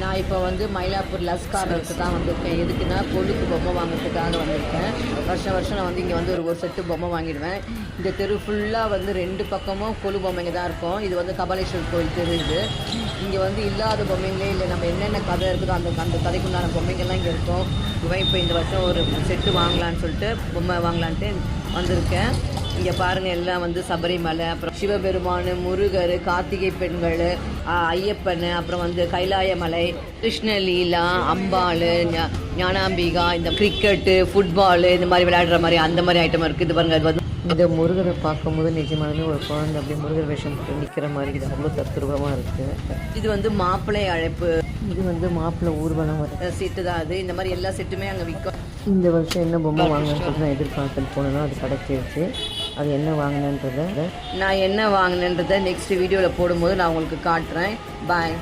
நான் இப்போ வந்து மயிலாப்பூர் லஸ்காரருக்கு தான் வந்திருக்கேன். எதுக்குன்னா கொலுக்கு பொம்மை வாங்குறதுக்காக வந்திருக்கேன். வருஷம் நான் வந்து இங்கே வந்து ஒரு செட்டு பொம்மை வாங்கிடுவேன். இந்த தெரு ஃபுல்லாக வந்து 2 பக்கமும் கொலு பொம்மைங்க தான் இருக்கும். இது வந்து கபாலீஸ்வரர் கோயில் தெரு. இது இங்கே வந்து இல்லாத பொம்மைங்களே இல்லை. நம்ம என்னென்ன கதை இருக்குதோ அந்த கதைக்குண்டான பொம்மைங்கள்லாம் இங்கே இருக்கும். இவன் இப்போ இந்த வருஷம் ஒரு செட்டு வாங்கலான்னு சொல்லிட்டு பொம்மை வாங்கலான்ட்டு வந்திருக்கேன். இங்கே பாருங்கள், எல்லாம் வந்து சபரிமலை, அப்புறம் சிவபெருமான், முருகர், கார்த்திகை பெண்கள், ஐயப்பன், அப்புறம் வந்து கைலாயமலை, கிருஷ்ணலீலா, அம்பாள், ஞானாம்பிகா, இந்த கிரிக்கெட்டு, ஃபுட்பாலு, இந்த மாதிரி விளையாடுற மாதிரி அந்த மாதிரி ஐட்டம் இருக்குது. இது பாருங்கள், அது வந்து இந்த முருகரை பார்க்கும்போது நிஜமானமே ஒரு குழந்தை அப்படியே முருகர் வேஷம் போட்டு நிற்கிற மாதிரி இது அவ்வளோ தத்ரூபமாக இருக்குது. இது வந்து மாப்பிள்ளை அழைப்பு, இது வந்து மாப்பிள்ளை ஊர்வலம் வர சீட்டு தான். அது இந்த மாதிரி எல்லா செட்டுமே அங்கே விற்கும். இந்த வருஷம் என்ன பொம்மை வாங்கினேன்னு சொல்லிட்டு நான் எதிர்பார்த்துட்டு போனேன்னா அது கிடைச்சிருச்சு. அது என்ன வாங்கினேன்றதை நெக்ஸ்ட் வீடியோவில் போடும்போது நான் உங்களுக்கு காட்டுறேன். பாய்.